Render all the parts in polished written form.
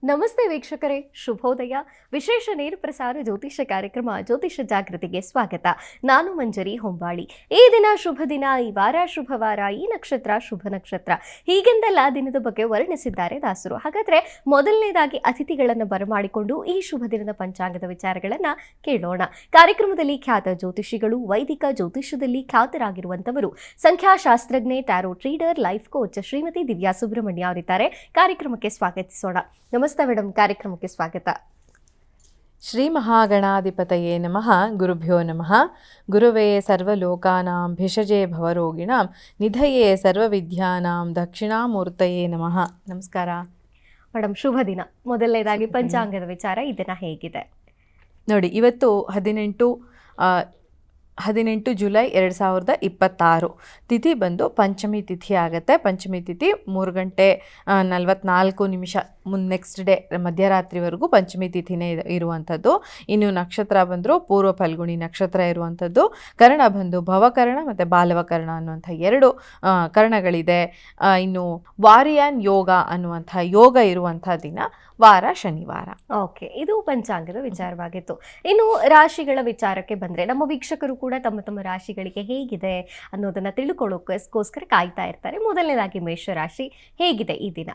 ನಮಸ್ತೆ ವೀಕ್ಷಕರೇ, ಶುಭೋದಯ. ವಿಶೇಷ ನೇರ ಪ್ರಸಾರ ಜ್ಯೋತಿಷ ಕಾರ್ಯಕ್ರಮ ಜ್ಯೋತಿಷ ಜಾಗೃತಿಗೆ ಸ್ವಾಗತ. ನಾನು ಮಂಜರಿ ಹೊಂಬಾಳಿ. ಈ ದಿನ ಶುಭ ದಿನ, ಈ ವಾರ ಶುಭವಾರ, ಈ ನಕ್ಷತ್ರ ಶುಭ ನಕ್ಷತ್ರ, ಹೀಗೆಂದೆಲ್ಲ ದಿನದ ಬಗ್ಗೆ ವರ್ಣಿಸಿದ್ದಾರೆ ದಾಸರು. ಹಾಗಾದ್ರೆ ಮೊದಲನೇದಾಗಿ ಅತಿಥಿಗಳನ್ನು ಬರಮಾಡಿಕೊಂಡು ಈ ಶುಭ ದಿನದ ಪಂಚಾಂಗದ ವಿಚಾರಗಳನ್ನ ಕೇಳೋಣ. ಕಾರ್ಯಕ್ರಮದಲ್ಲಿ ಖ್ಯಾತ ಜ್ಯೋತಿಷಿಗಳು, ವೈದಿಕ ಜ್ಯೋತಿಷದಲ್ಲಿ ಖ್ಯಾತರಾಗಿರುವಂತವರು, ಸಂಖ್ಯಾಶಾಸ್ತ್ರಜ್ಞೆ, tarot reader, life coach Shrimati Divya Subrahmanya ಅವರಿದ್ದಾರೆ. ಕಾರ್ಯಕ್ರಮಕ್ಕೆ ಸ್ವಾಗತಿಸೋಣ. ನಮಸ್ತೆ ಮೇಡಮ್, ಕಾರ್ಯಕ್ರಮಕ್ಕೆ ಸ್ವಾಗತ. ಶ್ರೀ ಮಹಾಗಣಾಧಿಪತಯೇ ನಮಃ. ಗುರುಭ್ಯೋ ನಮಃ. ಗುರುವೇ ಸರ್ವಲೋಕಾನಾಂ ಭಿಷಜೇ ಭವರೋಗಿಣಾಂ ನಿಧಯೇ ಸರ್ವವಿದ್ಯಾನಾಂ ದಕ್ಷಿಣಾಮೂರ್ತಯೇ ನಮಃ. ನಮಸ್ಕಾರ ಮೇಡಮ್, ಶುಭ ದಿನ. ಮೊದಲನೇದಾಗಿ ಪಂಚಾಂಗದ ವಿಚಾರ ಈ ದಿನ ಹೇಗಿದೆ ನೋಡಿ. ಇವತ್ತು 18 ಜುಲೈ 2026. ತಿಥಿ ಬಂದು ಪಂಚಮಿ ತಿಥಿ ಆಗುತ್ತೆ. ಪಂಚಮಿ ತಿಥಿ 3 ಗಂಟೆ 44 ನೆಕ್ಸ್ಟ್ ಡೇ ಮಧ್ಯರಾತ್ರಿವರೆಗೂ ಪಂಚಮಿ ತಿಥಿನೇ ಇರುವಂಥದ್ದು. ಇನ್ನು ನಕ್ಷತ್ರ ಬಂದರೂ ಪೂರ್ವ ಫಲ್ಗುಣಿ ನಕ್ಷತ್ರ ಇರುವಂಥದ್ದು. ಕರ್ಣ ಬಂದು ಭವಕರ್ಣ ಮತ್ತು ಬಾಲವಕರ್ಣ ಅನ್ನುವಂಥ 2 ಕರ್ಣಗಳಿದೆ. ಇನ್ನು ವಾರಿಯಾನ್ ಯೋಗ ಅನ್ನುವಂಥ ಯೋಗ ಇರುವಂಥ ದಿನ ವಾರ ಶನಿವಾರ. ಓಕೆ, ಇದು ಪಂಚಾಂಗದ ವಿಚಾರವಾಗಿತ್ತು. ಇನ್ನು ರಾಶಿಗಳ ವಿಚಾರಕ್ಕೆ ಬಂದರೆ, ನಮ್ಮ ವೀಕ್ಷಕರು ಕೂಡ ತಮ್ಮ ತಮ್ಮ ರಾಶಿಗಳಿಗೆ ಹೇಗಿದೆ ಅನ್ನೋದನ್ನು ತಿಳ್ಕೊಳ್ಳೋಕ್ಕೋಸ್ಕರ ಕಾಯ್ತಾ ಇರ್ತಾರೆ. ಮೊದಲನೇದಾಗಿ ಮೇಷರಾಶಿ ಹೇಗಿದೆ ಈ ದಿನ?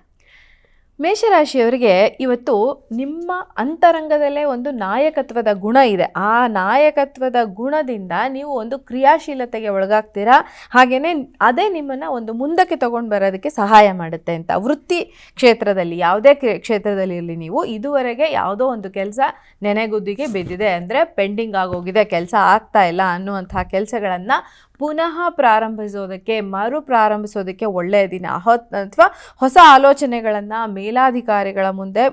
ಮೇಷರಾಶಿಯವರಿಗೆ ಇವತ್ತು ನಿಮ್ಮ ಅಂತರಂಗದಲ್ಲೇ ಒಂದು ನಾಯಕತ್ವದ ಗುಣ ಇದೆ. ಆ ನಾಯಕತ್ವದ ಗುಣದಿಂದ ನೀವು ಒಂದು ಕ್ರಿಯಾಶೀಲತೆಗೆ ಒಳಗಾಗ್ತೀರಾ. ಹಾಗೆಯೇ ಅದೇ ನಿಮ್ಮನ್ನು ಒಂದು ಮುಂದಕ್ಕೆ ತಗೊಂಡು ಬರೋದಕ್ಕೆ ಸಹಾಯ ಮಾಡುತ್ತೆ ಅಂತ. ವೃತ್ತಿ ಕ್ಷೇತ್ರದಲ್ಲಿ, ಯಾವುದೇ ಕ್ಷೇತ್ರದಲ್ಲಿ ಇರಲಿ, ನೀವು ಇದುವರೆಗೆ ಯಾವುದೋ ಒಂದು ಕೆಲಸ ನೆನೆಗುದ್ದಿಗೆ ಬಿದ್ದಿದೆ, ಅಂದರೆ ಪೆಂಡಿಂಗ್ ಆಗೋಗಿದೆ, ಕೆಲಸ ಆಗ್ತಾ ಇಲ್ಲ ಅನ್ನುವಂಥ ಕೆಲಸಗಳನ್ನು ಪುನಃ ಪ್ರಾರಂಭಿಸೋದಕ್ಕೆ, ಪ್ರಾರಂಭಿಸೋದಕ್ಕೆ ಒಳ್ಳೆಯ ದಿನ. ಅಥವಾ ಹೊಸ ಆಲೋಚನೆಗಳನ್ನು ಮೇಲಾಧಿಕಾರಿಗಳ ಮುಂದೆ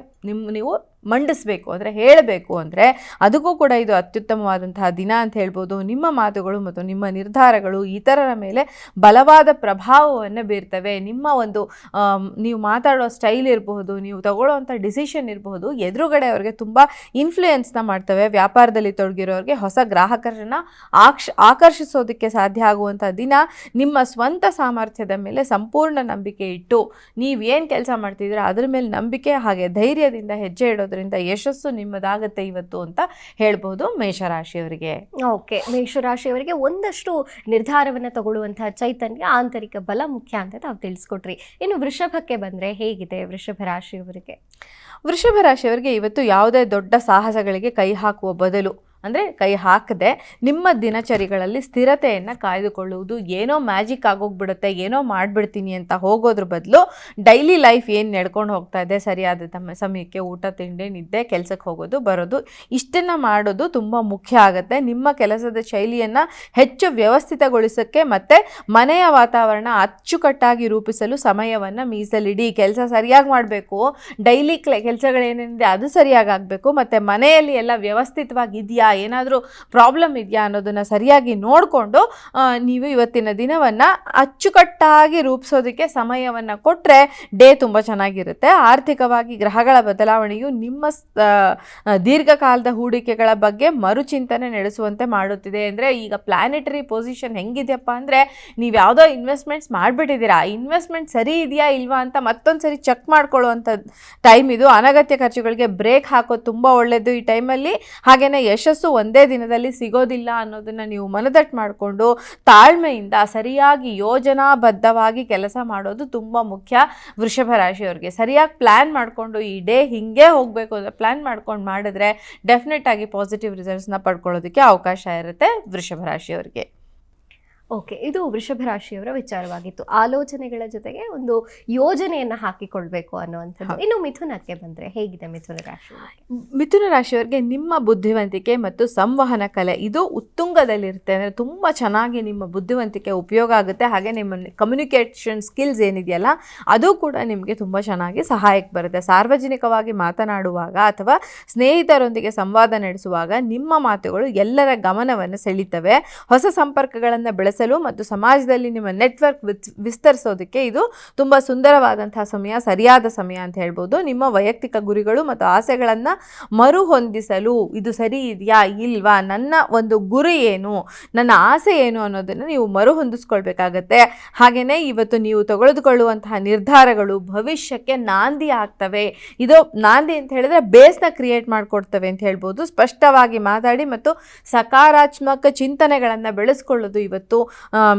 ನೀವು ಮಂಡಿಸಬೇಕು ಅಂದರೆ, ಹೇಳಬೇಕು ಅಂದರೆ, ಅದಕ್ಕೂ ಕೂಡ ಇದು ಅತ್ಯುತ್ತಮವಾದಂತಹ ದಿನ ಅಂತ ಹೇಳ್ಬೋದು. ನಿಮ್ಮ ಮಾತುಗಳು ಮತ್ತು ನಿಮ್ಮ ನಿರ್ಧಾರಗಳು ಇತರರ ಮೇಲೆ ಬಲವಾದ ಪ್ರಭಾವವನ್ನು ಬೀರ್ತವೆ. ನಿಮ್ಮ ಒಂದು ನೀವು ಮಾತಾಡೋ ಸ್ಟೈಲ್ ಇರಬಹುದು, ನೀವು ತಗೊಳ್ಳೋವಂಥ ಡಿಸಿಷನ್ ಇರಬಹುದು, ಎದುರುಗಡೆ ಅವ್ರಿಗೆ ತುಂಬ ಇನ್ಫ್ಲೂಯೆನ್ಸ್ನ ಮಾಡ್ತವೆ. ವ್ಯಾಪಾರದಲ್ಲಿ ತೊಡಗಿರೋರಿಗೆ ಹೊಸ ಗ್ರಾಹಕರನ್ನು ಆಕರ್ಷಿಸೋದಕ್ಕೆ ಸಾಧ್ಯ ಆಗುವಂಥ ದಿನ. ನಿಮ್ಮ ಸ್ವಂತ ಸಾಮರ್ಥ್ಯದ ಮೇಲೆ ಸಂಪೂರ್ಣ ನಂಬಿಕೆ ಇಟ್ಟು ನೀವೇನು ಕೆಲಸ ಮಾಡ್ತಿದ್ದೀರಾ ಅದರ ಮೇಲೆ ನಂಬಿಕೆ ಹಾಗೆ ಧೈರ್ಯದಿಂದ ಹೆಜ್ಜೆ ಇಡೋದ್ರಿಂದ ಯಶಸ್ಸು ನಿಮ್ಮದಾಗತ್ತೆ ಇವತ್ತು ಅಂತ ಹೇಳ್ಬೋದು ಮೇಷರಾಶಿಯವರಿಗೆ. ಓಕೆ, ಮೇಷರಾಶಿಯವರಿಗೆ ಒಂದಷ್ಟು ನಿರ್ಧಾರವನ್ನು ತಗೊಳ್ಳುವಂತಹ ಚೈತನ್ಯ, ಆಂತರಿಕ ಬಲ ಮುಖ್ಯ ಅಂತ ತಾವು ತಿಳಿಸ್ಕೊಟ್ರಿ. ಇನ್ನು ವೃಷಭಕ್ಕೆ ಬಂದರೆ ಹೇಗಿದೆ ವೃಷಭ ರಾಶಿಯವರಿಗೆ? ವೃಷಭ ರಾಶಿಯವರಿಗೆ ಇವತ್ತು ಯಾವುದೇ ದೊಡ್ಡ ಸಾಹಸಗಳಿಗೆ ಕೈ ಹಾಕುವ ಬದಲು, ಅಂದರೆ ಕೈ ಹಾಕದೆ ನಿಮ್ಮ ದಿನಚರಿಗಳಲ್ಲಿ ಸ್ಥಿರತೆಯನ್ನು ಕಾಯ್ದುಕೊಳ್ಳುವುದು. ಏನೋ ಮ್ಯಾಜಿಕ್ ಆಗೋಗ್ಬಿಡುತ್ತೆ, ಏನೋ ಮಾಡಿಬಿಡ್ತೀನಿ ಅಂತ ಹೋಗೋದ್ರ ಬದಲು ಡೈಲಿ ಲೈಫ್ ಏನು ನಡ್ಕೊಂಡು ಹೋಗ್ತಾ ಇದೆ, ಸರಿಯಾದ ಸಮಯಕ್ಕೆ ಊಟ, ತಿಂಡಿ, ನಿದ್ದೆ, ಕೆಲಸಕ್ಕೆ ಹೋಗೋದು ಬರೋದು, ಇಷ್ಟನ್ನು ಮಾಡೋದು ತುಂಬ ಮುಖ್ಯ ಆಗುತ್ತೆ. ನಿಮ್ಮ ಕೆಲಸದ ಶೈಲಿಯನ್ನು ಹೆಚ್ಚು ವ್ಯವಸ್ಥಿತಗೊಳಿಸೋಕ್ಕೆ ಮತ್ತು ಮನೆಯ ವಾತಾವರಣ ಅಚ್ಚುಕಟ್ಟಾಗಿ ರೂಪಿಸಲು ಸಮಯವನ್ನು ಮೀಸಲಿಡಿ. ಕೆಲಸ ಸರಿಯಾಗಿ ಮಾಡಬೇಕು, ಡೈಲಿ ಕೆಲಸಗಳೇನೇನಿದೆ ಅದು ಸರಿಯಾಗಿ ಆಗಬೇಕು, ಮತ್ತು ಮನೆಯಲ್ಲಿ ಎಲ್ಲ ವ್ಯವಸ್ಥಿತವಾಗಿದೆಯಾ, ಏನಾದರೂ ಪ್ರಾಬ್ಲಮ್ ಇದೆಯಾ ಅನ್ನೋದನ್ನು ಸರಿಯಾಗಿ ನೋಡಿಕೊಂಡು ನೀವು ಇವತ್ತಿನ ದಿನವನ್ನು ಅಚ್ಚುಕಟ್ಟಾಗಿ ರೂಪಿಸೋದಕ್ಕೆ ಸಮಯವನ್ನು ಕೊಟ್ಟರೆ ಡೇ ತುಂಬ ಚೆನ್ನಾಗಿರುತ್ತೆ. ಆರ್ಥಿಕವಾಗಿ ಗ್ರಹಗಳ ಬದಲಾವಣೆಯು ನಿಮ್ಮ ದೀರ್ಘಕಾಲದ ಹೂಡಿಕೆಗಳ ಬಗ್ಗೆ ಮರುಚಿಂತನೆ ನಡೆಸುವಂತೆ ಮಾಡುತ್ತಿದೆ. ಅಂದರೆ ಈಗ ಪ್ಲಾನೆಟರಿ ಪೊಸಿಷನ್ ಹೆಂಗಿದೆಯಪ್ಪ ಅಂದರೆ, ನೀವು ಯಾವುದೋ ಇನ್ವೆಸ್ಟ್ಮೆಂಟ್ಸ್ ಮಾಡಿಬಿಟ್ಟಿದ್ದೀರಾ, ಇನ್ವೆಸ್ಟ್ಮೆಂಟ್ ಸರಿ ಇದೆಯಾ ಇಲ್ವಾ ಅಂತ ಮತ್ತೊಂದು ಸರಿ ಚೆಕ್ ಮಾಡ್ಕೊಳ್ಳುವಂಥ ಟೈಮ್ ಇದು. ಅನಗತ್ಯ ಖರ್ಚುಗಳಿಗೆ ಬ್ರೇಕ್ ಹಾಕೋದು ತುಂಬ ಒಳ್ಳೆಯದು ಈ ಟೈಮಲ್ಲಿ. ಹಾಗೆಯೇ ಯಶಸ್ಸು ಒಂದೇ ದಿನದಲ್ಲಿ ಸಿಗೋದಿಲ್ಲ ಅನ್ನೋದನ್ನು ನೀವು ಮನದಟ್ಟು ಮಾಡಿಕೊಂಡು ತಾಳ್ಮೆಯಿಂದ ಸರಿಯಾಗಿ ಯೋಜನಾಬದ್ಧವಾಗಿ ಕೆಲಸ ಮಾಡೋದು ತುಂಬ ಮುಖ್ಯ. ವೃಷಭ ರಾಶಿಯವರಿಗೆ ಸರಿಯಾಗಿ ಪ್ಲ್ಯಾನ್ ಮಾಡಿಕೊಂಡು ಈ ಡೇ ಹಿಂಗೆ ಹೋಗಬೇಕು ಅಂತ ಪ್ಲ್ಯಾನ್ ಮಾಡ್ಕೊಂಡು ಮಾಡಿದ್ರೆ ಡೆಫಿನೆಟ್ ಆಗಿ ಪಾಸಿಟಿವ್ ರಿಸಲ್ಟ್ಸ್ನ ಪಡ್ಕೊಳ್ಳೋದಕ್ಕೆ ಅವಕಾಶ ಇರುತ್ತೆ ವೃಷಭ ರಾಶಿಯವರಿಗೆ. ಓಕೆ, ಇದು ವೃಷಭ ರಾಶಿಯವರ ವಿಚಾರವಾಗಿತ್ತು. ಆಲೋಚನೆಗಳ ಜೊತೆಗೆ ಒಂದು ಯೋಜನೆಯನ್ನು ಹಾಕಿಕೊಳ್ಬೇಕು ಅನ್ನುವಂಥದ್ದು. ಇನ್ನು ಮಿಥುನಕ್ಕೆ ಬಂದರೆ ಹೇಗಿದೆ ಮಿಥುನ ರಾಶಿ? ಮಿಥುನ ರಾಶಿಯವರಿಗೆ ನಿಮ್ಮ ಬುದ್ಧಿವಂತಿಕೆ ಮತ್ತು ಸಂವಹನ ಕಲೆ ಇದು ಉತ್ತುಂಗದಲ್ಲಿರುತ್ತೆ. ಅಂದರೆ ತುಂಬ ಚೆನ್ನಾಗಿ ನಿಮ್ಮ ಬುದ್ಧಿವಂತಿಕೆ ಉಪಯೋಗ ಆಗುತ್ತೆ. ಹಾಗೆ ನಿಮ್ಮ ಕಮ್ಯುನಿಕೇಷನ್ ಸ್ಕಿಲ್ಸ್ ಏನಿದೆಯಲ್ಲ ಅದು ಕೂಡ ನಿಮಗೆ ತುಂಬ ಚೆನ್ನಾಗಿ ಸಹಾಯಕ್ಕೆ ಬರುತ್ತೆ. ಸಾರ್ವಜನಿಕವಾಗಿ ಮಾತನಾಡುವಾಗ ಅಥವಾ ಸ್ನೇಹಿತರೊಂದಿಗೆ ಸಂವಾದ ನಡೆಸುವಾಗ ನಿಮ್ಮ ಮಾತುಗಳು ಎಲ್ಲರ ಗಮನವನ್ನು ಸೆಳೀತವೆ. ಹೊಸ ಸಂಪರ್ಕಗಳನ್ನು ಬೆಳೆಸ ಬೆಳೆಸಲು ಮತ್ತು ಸಮಾಜದಲ್ಲಿ ನಿಮ್ಮ ನೆಟ್ವರ್ಕ್ ವಿಸ್ತರಿಸೋದಕ್ಕೆ ಇದು ತುಂಬ ಸುಂದರವಾದಂತಹ ಸಮಯ, ಸರಿಯಾದ ಸಮಯ ಅಂತ ಹೇಳ್ಬೋದು. ನಿಮ್ಮ ವೈಯಕ್ತಿಕ ಗುರಿಗಳು ಮತ್ತು ಆಸೆಗಳನ್ನು ಮರುಹೊಂದಿಸಲು ಇದು ಸರಿ ಇದೆಯಾ ಇಲ್ವಾ, ನನ್ನ ಒಂದು ಗುರಿ ಏನು, ನನ್ನ ಆಸೆ ಏನು ಅನ್ನೋದನ್ನು ನೀವು ಮರುಹೊಂದಿಸ್ಕೊಳ್ಬೇಕಾಗತ್ತೆ. ಹಾಗೆಯೇ ಇವತ್ತು ನೀವು ತೆಗೆದುಕೊಳ್ಳುವಂತಹ ನಿರ್ಧಾರಗಳು ಭವಿಷ್ಯಕ್ಕೆ ನಾಂದಿ ಆಗ್ತವೆ. ಇದು ನಾಂದಿ ಅಂತ ಹೇಳಿದ್ರೆ ಬೇಸ್ನ ಕ್ರಿಯೇಟ್ ಮಾಡಿಕೊಡ್ತವೆ ಅಂತ ಹೇಳ್ಬೋದು. ಸ್ಪಷ್ಟವಾಗಿ ಮಾತಾಡಿ ಮತ್ತು ಸಕಾರಾತ್ಮಕ ಚಿಂತನೆಗಳನ್ನು ಬೆಳೆಸ್ಕೊಳ್ಳೋದು ಇವತ್ತು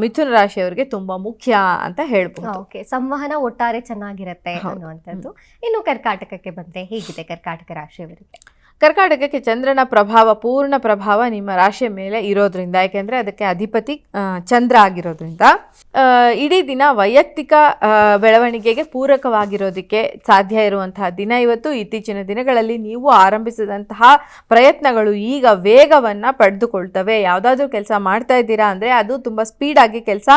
ಮಿಥುನ ರಾಶಿಯವರಿಗೆ ತುಂಬ ಮುಖ್ಯ ಅಂತ ಹೇಳ್ಬೋದು. ಓಕೆ, ಸಂವಹನ ಒಟ್ಟಾರೆ ಚೆನ್ನಾಗಿರುತ್ತೆ ಅನ್ನುವಂಥದ್ದು. ಇನ್ನು ಕರ್ಕಾಟಕಕ್ಕೆ ಬಂದ್ರೆ ಹೇಗಿದೆ ಕರ್ಕಾಟಕ ರಾಶಿಯವರಿಗೆ? ಕರ್ಕಾಟಕಕ್ಕೆ ಚಂದ್ರನ ಪ್ರಭಾವ, ಪೂರ್ಣ ಪ್ರಭಾವ ನಿಮ್ಮ ರಾಶಿಯ ಮೇಲೆ ಇರೋದ್ರಿಂದ, ಯಾಕೆಂದರೆ ಅದಕ್ಕೆ ಅಧಿಪತಿ ಚಂದ್ರ ಆಗಿರೋದ್ರಿಂದ ಇಡೀ ದಿನ ವೈಯಕ್ತಿಕ ಬೆಳವಣಿಗೆಗೆ ಪೂರಕವಾಗಿರೋದಕ್ಕೆ ಸಾಧ್ಯ ಇರುವಂತಹ ದಿನ ಇವತ್ತು. ಇತ್ತೀಚಿನ ದಿನಗಳಲ್ಲಿ ನೀವು ಆರಂಭಿಸಿದಂತಹ ಪ್ರಯತ್ನಗಳು ಈಗ ವೇಗವನ್ನು ಪಡೆದುಕೊಳ್ತವೆ. ಯಾವುದಾದ್ರೂ ಕೆಲಸ ಮಾಡ್ತಾ ಇದ್ದೀರಾ ಅಂದರೆ ಅದು ತುಂಬ ಸ್ಪೀಡಾಗಿ ಕೆಲಸ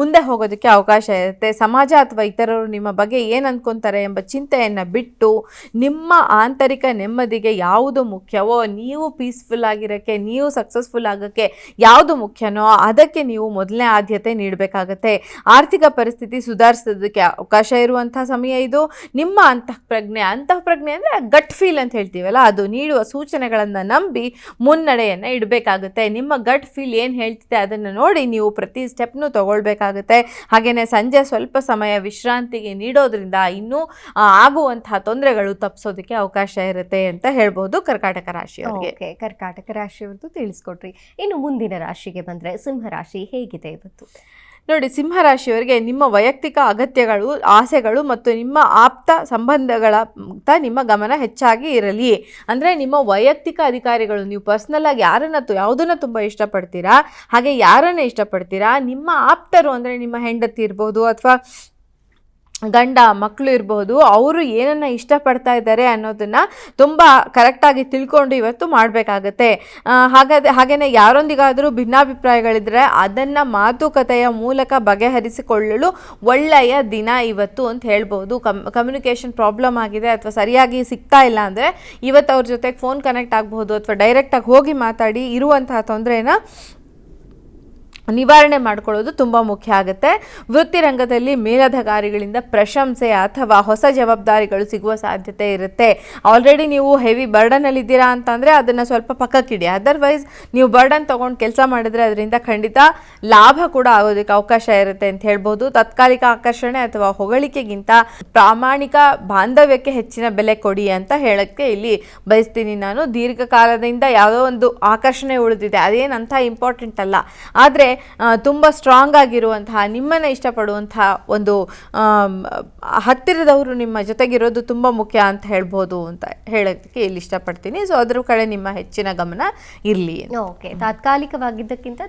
ಮುಂದೆ ಹೋಗೋದಕ್ಕೆ ಅವಕಾಶ ಇರುತ್ತೆ. ಸಮಾಜ ಅಥವಾ ಇತರರು ನಿಮ್ಮ ಬಗ್ಗೆ ಏನು ಅಂದ್ಕೊತಾರೆ ಎಂಬ ಚಿಂತೆಯನ್ನು ಬಿಟ್ಟು ನಿಮ್ಮ ಆಂತರಿಕ ನೆಮ್ಮದಿಗೆ ಯಾವುದು ಮುಖ್ಯವೋ, ನೀವು ಪೀಸ್ಫುಲ್ ಆಗಿರೋಕ್ಕೆ, ನೀವು ಸಕ್ಸಸ್ಫುಲ್ ಆಗೋಕ್ಕೆ ಯಾವುದು ಮುಖ್ಯನೋ ಅದಕ್ಕೆ ನೀವು ಮೊದಲನೇ ಆದ್ಯತೆ ನೀಡಬೇಕಾಗತ್ತೆ. ಆರ್ಥಿಕ ಪರಿಸ್ಥಿತಿ ಸುಧಾರಿಸೋದಕ್ಕೆ ಅವಕಾಶ ಇರುವಂಥ ಸಮಯ ಇದು. ನಿಮ್ಮ ಅಂತಃಪ್ರಜ್ಞೆ ಅಂದರೆ ಗಟ್ ಫೀಲ್ ಅಂತ ಹೇಳ್ತೀವಲ್ಲ, ಅದು ನೀಡುವ ಸೂಚನೆಗಳನ್ನು ನಂಬಿ ಮುನ್ನಡೆಯನ್ನು ಇಡಬೇಕಾಗುತ್ತೆ. ನಿಮ್ಮ ಗಟ್ ಫೀಲ್ ಏನು ಹೇಳ್ತಿದೆ ಅದನ್ನು ನೋಡಿ ನೀವು ಪ್ರತಿ ಸ್ಟೆಪ್ನು ತಗೊಳ್ಬೇಕಾಗುತ್ತೆ. ಹಾಗೆಯೇ ಸಂಜೆ ಸ್ವಲ್ಪ ಸಮಯ ವಿಶ್ರಾಂತಿಗೆ ನೀಡೋದ್ರಿಂದ ಇನ್ನೂ ಆಗುವಂತಹ ತೊಂದರೆಗಳು ತಪ್ಪಿಸೋದಕ್ಕೆ ಅವಕಾಶ ಇರುತ್ತೆ ಅಂತ ಹೇಳ್ಬೋದು ಕರ್ಕಾಟಕ ರಾಶಿಯವರಿಗೆ. ಓಕೆ, ಕರ್ಕಾಟಕ ರಾಶಿಯವ್ರದ್ದು ತಿಳಿಸ್ಕೊಟ್ರಿ. ಇನ್ನು ಮುಂದಿನ ರಾಶಿಗೆ ಬಂದ್ರೆ ಸಿಂಹ ರಾಶಿ ಹೇಗಿದೆ ಇವತ್ತು? ನೋಡಿ, ಸಿಂಹರಾಶಿಯವರಿಗೆ ನಿಮ್ಮ ವೈಯಕ್ತಿಕ ಅಗತ್ಯಗಳು, ಆಸೆಗಳು ಮತ್ತು ನಿಮ್ಮ ಆಪ್ತ ಸಂಬಂಧಗಳ ನಿಮ್ಮ ಗಮನ ಹೆಚ್ಚಾಗಿ ಇರಲಿ. ಅಂದರೆ ನಿಮ್ಮ ವೈಯಕ್ತಿಕ ಅಧಿಕಾರಿಗಳು, ನೀವು ಪರ್ಸ್ನಲ್ ಆಗಿ ಯಾವುದನ್ನು ತುಂಬ ಇಷ್ಟಪಡ್ತೀರಾ, ಹಾಗೆ ಯಾರನ್ನು ಇಷ್ಟಪಡ್ತೀರಾ, ನಿಮ್ಮ ಆಪ್ತರು ಅಂದರೆ ನಿಮ್ಮ ಹೆಂಡತಿ ಇರ್ಬೋದು ಅಥವಾ ಗಂಡ ಮಕ್ಕಳು ಇರಬಹುದು, ಅವರು ಏನನ್ನು ಇಷ್ಟಪಡ್ತಾ ಇದ್ದಾರೆ ಅನ್ನೋದನ್ನು ತುಂಬ ಕರೆಕ್ಟಾಗಿ ತಿಳ್ಕೊಂಡು ಇವತ್ತು ಮಾಡಬೇಕಾಗತ್ತೆ. ಹಾಗೆಯೇ ಯಾರೊಂದಿಗಾದರೂ ಭಿನ್ನಾಭಿಪ್ರಾಯಗಳಿದ್ದರೆ ಅದನ್ನು ಮಾತುಕತೆಯ ಮೂಲಕ ಬಗೆಹರಿಸಿಕೊಳ್ಳಲು ಒಳ್ಳೆಯ ದಿನ ಇವತ್ತು ಅಂತ ಹೇಳ್ಬೋದು. ಕಮ್ಯುನಿಕೇಷನ್ ಪ್ರಾಬ್ಲಮ್ ಆಗಿದೆ ಅಥವಾ ಸರಿಯಾಗಿ ಸಿಗ್ತಾ ಇಲ್ಲ ಅಂದರೆ ಇವತ್ತು ಅವ್ರ ಜೊತೆಗೆ ಫೋನ್ ಕನೆಕ್ಟ್ ಆಗಬಹುದು ಅಥವಾ ಡೈರೆಕ್ಟಾಗಿ ಹೋಗಿ ಮಾತಾಡಿ ಇರುವಂತಹ ತೊಂದರೆನ ನಿವಾರಣೆ ಮಾಡಿಕೊಳ್ಳೋದು ತುಂಬ ಮುಖ್ಯ ಆಗುತ್ತೆ. ವೃತ್ತಿ ರಂಗದಲ್ಲಿ ಮೇಲಧಿಕಾರಿಗಳಿಂದ ಪ್ರಶಂಸೆ ಅಥವಾ ಹೊಸ ಜವಾಬ್ದಾರಿಗಳು ಸಿಗುವ ಸಾಧ್ಯತೆ ಇರುತ್ತೆ. ಆಲ್ರೆಡಿ ನೀವು ಹೆವಿ ಬರ್ಡನಲ್ಲಿದ್ದೀರಾ ಅಂತಂದರೆ ಅದನ್ನು ಸ್ವಲ್ಪ ಪಕ್ಕಕ್ಕಿಡಿ. ಅದರ್ವೈಸ್ ನೀವು ಬರ್ಡನ್ ತೊಗೊಂಡು ಕೆಲಸ ಮಾಡಿದ್ರೆ ಅದರಿಂದ ಖಂಡಿತ ಲಾಭ ಕೂಡ ಆಗೋದಕ್ಕೆ ಅವಕಾಶ ಇರುತ್ತೆ ಅಂತ ಹೇಳ್ಬೋದು. ತಾತ್ಕಾಲಿಕ ಆಕರ್ಷಣೆ ಅಥವಾ ಹೊಗಳಿಕೆಗಿಂತ ಪ್ರಾಮಾಣಿಕ ಬಾಂಧವ್ಯಕ್ಕೆ ಹೆಚ್ಚಿನ ಬೆಲೆ ಕೊಡಿ ಅಂತ ಹೇಳೋಕ್ಕೆ ಇಲ್ಲಿ ಬಯಸ್ತೀನಿ ನಾನು. ದೀರ್ಘಕಾಲದಿಂದ ಯಾವುದೋ ಒಂದು ಆಕರ್ಷಣೆ ಉಳಿದಿದೆ, ಅದೇನಂತ ಇಂಪಾರ್ಟೆಂಟ್ ಅಲ್ಲ, ಆದರೆ ತುಂಬ ಸ್ಟ್ರಾಂಗ್ ಆಗಿರುವಂತಹ, ನಿಮ್ಮನ್ನು ಇಷ್ಟಪಡುವಂತಹ ಒಂದು ಹತ್ತಿರದವರು ನಿಮ್ಮ ಜೊತೆಗಿರೋದು ತುಂಬ ಮುಖ್ಯ ಅಂತ ಹೇಳ್ಬೋದು ಅಂತ ಹೇಳೋದಕ್ಕೆ ಇಲ್ಲಿ ಇಷ್ಟಪಡ್ತೀನಿ. ಸೊ ಅದ್ರ ಕಡೆ ನಿಮ್ಮ ಹೆಚ್ಚಿನ ಗಮನ ಇರಲಿ. ಓಕೆ, ತಾತ್ಕಾಲಿಕವಾಗಿದ್ದಕ್ಕಿಂತ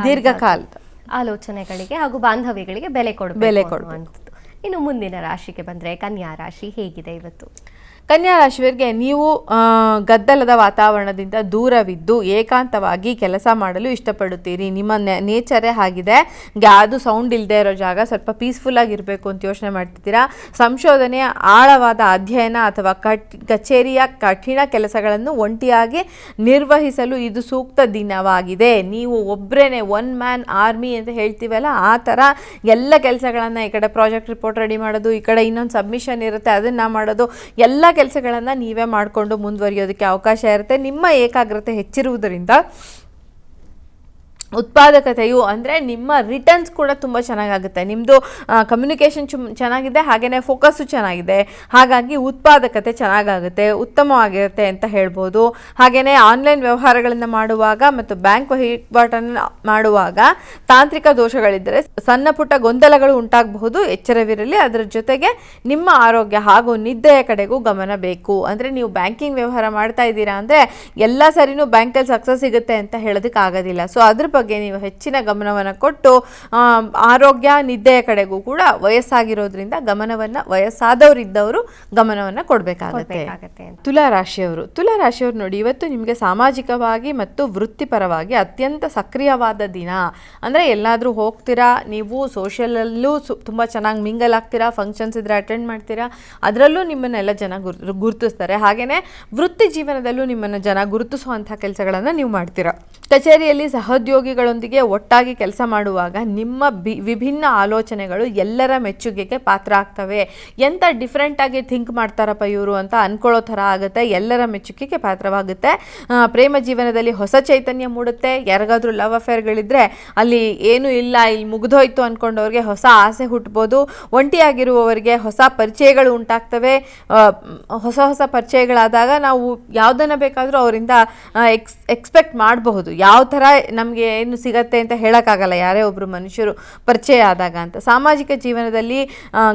ದೀರ್ಘಕಾಲದ ಆಲೋಚನೆಗಳಿಗೆ ಹಾಗೂ ಬಾಂಧವ್ಯಗಳಿಗೆ ಬೆಲೆ ಕೊಡುವಂಥದ್ದು. ಇನ್ನು ಮುಂದಿನ ರಾಶಿಗೆ ಬಂದರೆ ಕನ್ಯಾ ರಾಶಿ ಹೇಗಿದೆ ಇವತ್ತು? ಕನ್ಯಾ ರಾಶಿಯವರಿಗೆ ನೀವು ಗದ್ದಲದ ವಾತಾವರಣದಿಂದ ದೂರವಿದ್ದು ಏಕಾಂತವಾಗಿ ಕೆಲಸ ಮಾಡಲು ಇಷ್ಟಪಡುತ್ತೀರಿ. ನಿಮ್ಮ ನೇಚರೇ ಆಗಿದೆ. ಯಾವುದು ಸೌಂಡ್ ಇಲ್ಲದೆ ಇರೋ ಜಾಗ, ಸ್ವಲ್ಪ ಪೀಸ್ಫುಲ್ಲಾಗಿರಬೇಕು ಅಂತ ಯೋಚನೆ ಮಾಡ್ತಿದ್ದೀರಾ. ಸಂಶೋಧನೆಯ ಆಳವಾದ ಅಧ್ಯಯನ ಅಥವಾ ಕಚೇರಿಯ ಕಠಿಣ ಕೆಲಸಗಳನ್ನು ಒಂಟಿಯಾಗಿ ನಿರ್ವಹಿಸಲು ಇದು ಸೂಕ್ತ ದಿನವಾಗಿದೆ. ನೀವು ಒಬ್ಬರೇ ಒನ್ ಮ್ಯಾನ್ ಆರ್ಮಿ ಅಂತ ಹೇಳ್ತೀವಲ್ಲ, ಆ ಥರ ಎಲ್ಲ ಕೆಲಸಗಳನ್ನು, ಈ ಕಡೆ ಪ್ರಾಜೆಕ್ಟ್ ರಿಪೋರ್ಟ್ ರೆಡಿ ಮಾಡೋದು, ಈ ಕಡೆ ಇನ್ನೊಂದು ಸಬ್ಮಿಷನ್ ಇರುತ್ತೆ ಅದನ್ನು ಮಾಡೋದು, ಎಲ್ಲ ಕೆಲಸಗಳನ್ನು ನೀವೇ ಮಾಡಿಕೊಂಡು ಮುಂದುವರಿಯೋದಕ್ಕೆ ಅವಕಾಶ ಇರುತ್ತೆ. ನಿಮ್ಮ ಏಕಾಗ್ರತೆ ಹೆಚ್ಚಿರುವುದರಿಂದ ಉತ್ಪಾದಕತೆಯು ಅಂದರೆ ನಿಮ್ಮ ರಿಟರ್ನ್ಸ್ ಕೂಡ ತುಂಬ ಚೆನ್ನಾಗಾಗುತ್ತೆ. ನಿಮ್ಮದು ಕಮ್ಯುನಿಕೇಷನ್ ಚೆನ್ನಾಗಿದೆ, ಹಾಗೆಯೇ ಫೋಕಸ್ಸು ಚೆನ್ನಾಗಿದೆ, ಹಾಗಾಗಿ ಉತ್ಪಾದಕತೆ ಚೆನ್ನಾಗಾಗುತ್ತೆ, ಉತ್ತಮವಾಗಿರುತ್ತೆ ಅಂತ ಹೇಳ್ಬೋದು. ಹಾಗೆಯೇ ಆನ್ಲೈನ್ ವ್ಯವಹಾರಗಳನ್ನು ಮಾಡುವಾಗ ಮತ್ತು ಬ್ಯಾಂಕ್ ವಹಿವಾಟನ್ನು ಮಾಡುವಾಗ ತಾಂತ್ರಿಕ ದೋಷಗಳಿದ್ದರೆ ಸಣ್ಣ ಪುಟ್ಟ ಗೊಂದಲಗಳು ಉಂಟಾಗಬಹುದು, ಎಚ್ಚರವಿರಲಿ. ಅದರ ಜೊತೆಗೆ ನಿಮ್ಮ ಆರೋಗ್ಯ ಹಾಗೂ ನಿದ್ದೆಯ ಕಡೆಗೂ ಗಮನ ಬೇಕು. ಅಂದರೆ ನೀವು ಬ್ಯಾಂಕಿಂಗ್ ವ್ಯವಹಾರ ಮಾಡ್ತಾ ಇದ್ದೀರಾ ಅಂದರೆ ಎಲ್ಲ ಸರಿನೂ ಬ್ಯಾಂಕಲ್ಲಿ ಸಕ್ಸಸ್ ಸಿಗುತ್ತೆ ಅಂತ ಹೇಳೋದಕ್ಕೆ ಆಗೋದಿಲ್ಲ. ಸೊ ಅದ್ರ ಬಗ್ಗೆ ನೀವು ಹೆಚ್ಚಿನ ಗಮನವನ್ನು ಕೊಟ್ಟು ಆರೋಗ್ಯ ನಿದ್ದೆಯ ಕಡೆಗೂ ಕೂಡ ವಯಸ್ಸಾಗಿರೋದ್ರಿಂದ ವಯಸ್ಸಾದವರಿದ್ದವರು ಗಮನವನ್ನು ಕೊಡಬೇಕಾಗುತ್ತೆ. ತುಲಾರಾಶಿಯವರು ನೋಡಿ, ಇವತ್ತು ನಿಮಗೆ ಸಾಮಾಜಿಕವಾಗಿ ಮತ್ತು ವೃತ್ತಿಪರವಾಗಿ ಅತ್ಯಂತ ಸಕ್ರಿಯವಾದ ದಿನ. ಅಂದರೆ ಎಲ್ಲಾದರೂ ಹೋಗ್ತೀರಾ, ನೀವು ಸೋಷಿಯಲಲ್ಲೂ ತುಂಬ ಚೆನ್ನಾಗಿ ಮಿಂಗಲ್ ಆಗ್ತೀರಾ, ಫಂಕ್ಷನ್ಸ್ ಇದ್ರೆ ಅಟೆಂಡ್ ಮಾಡ್ತೀರಾ, ಅದರಲ್ಲೂ ನಿಮ್ಮನ್ನೆಲ್ಲ ಜನ ಗುರುತಿಸ್ತಾರೆ. ಹಾಗೆಯೇ ವೃತ್ತಿ ಜೀವನದಲ್ಲೂ ನಿಮ್ಮನ್ನು ಜನ ಗುರುತಿಸುವಂಥ ಕೆಲಸಗಳನ್ನು ನೀವು ಮಾಡ್ತೀರಾ. ಕಚೇರಿಯಲ್ಲಿ ಸಹೋದ್ಯೋಗಿ ಸಹೋದ್ಯೋಗಿಗಳೊಂದಿಗೆ ಒಟ್ಟಾಗಿ ಕೆಲಸ ಮಾಡುವಾಗ ನಿಮ್ಮ ವಿಭಿನ್ನ ಆಲೋಚನೆಗಳು ಎಲ್ಲರ ಮೆಚ್ಚುಗೆಗೆ ಪಾತ್ರ ಆಗ್ತವೆ. ಎಂಥ ಡಿಫ್ರೆಂಟಾಗಿ ಥಿಂಕ್ ಮಾಡ್ತಾರಪ್ಪ ಇವರು ಅಂತ ಅಂದ್ಕೊಳ್ಳೋ ಥರ ಆಗುತ್ತೆ, ಎಲ್ಲರ ಮೆಚ್ಚುಗೆಗೆ ಪಾತ್ರವಾಗುತ್ತೆ. ಪ್ರೇಮ ಜೀವನದಲ್ಲಿ ಹೊಸ ಚೈತನ್ಯ ಮೂಡುತ್ತೆ. ಯಾರಿಗಾದ್ರೂ ಲವ್ ಅಫೇರ್ಗಳಿದ್ರೆ ಅಲ್ಲಿ ಏನೂ ಇಲ್ಲ, ಇಲ್ಲಿ ಮುಗಿದೋಯ್ತು ಅಂದ್ಕೊಂಡವ್ರಿಗೆ ಹೊಸ ಆಸೆ ಹುಟ್ಬೋದು. ಒಂಟಿಯಾಗಿರುವವರಿಗೆ ಹೊಸ ಪರಿಚಯಗಳು ಉಂಟಾಗ್ತವೆ. ಹೊಸ ಹೊಸ ಪರಿಚಯಗಳಾದಾಗ ನಾವು ಯಾವುದನ್ನು ಬೇಕಾದರೂ ಅವರಿಂದ ಎಕ್ಸ್ಪೆಕ್ಟ್ ಮಾಡಬಹುದು. ಯಾವ ಥರ ನಮಗೆ ಏನು ಸಿಗತ್ತೆ ಅಂತ ಹೇಳೋಕ್ಕಾಗಲ್ಲ ಯಾರೇ ಒಬ್ಬರು ಮನುಷ್ಯರು ಪರಿಚಯ ಆದಾಗ ಅಂತ. ಸಾಮಾಜಿಕ ಜೀವನದಲ್ಲಿ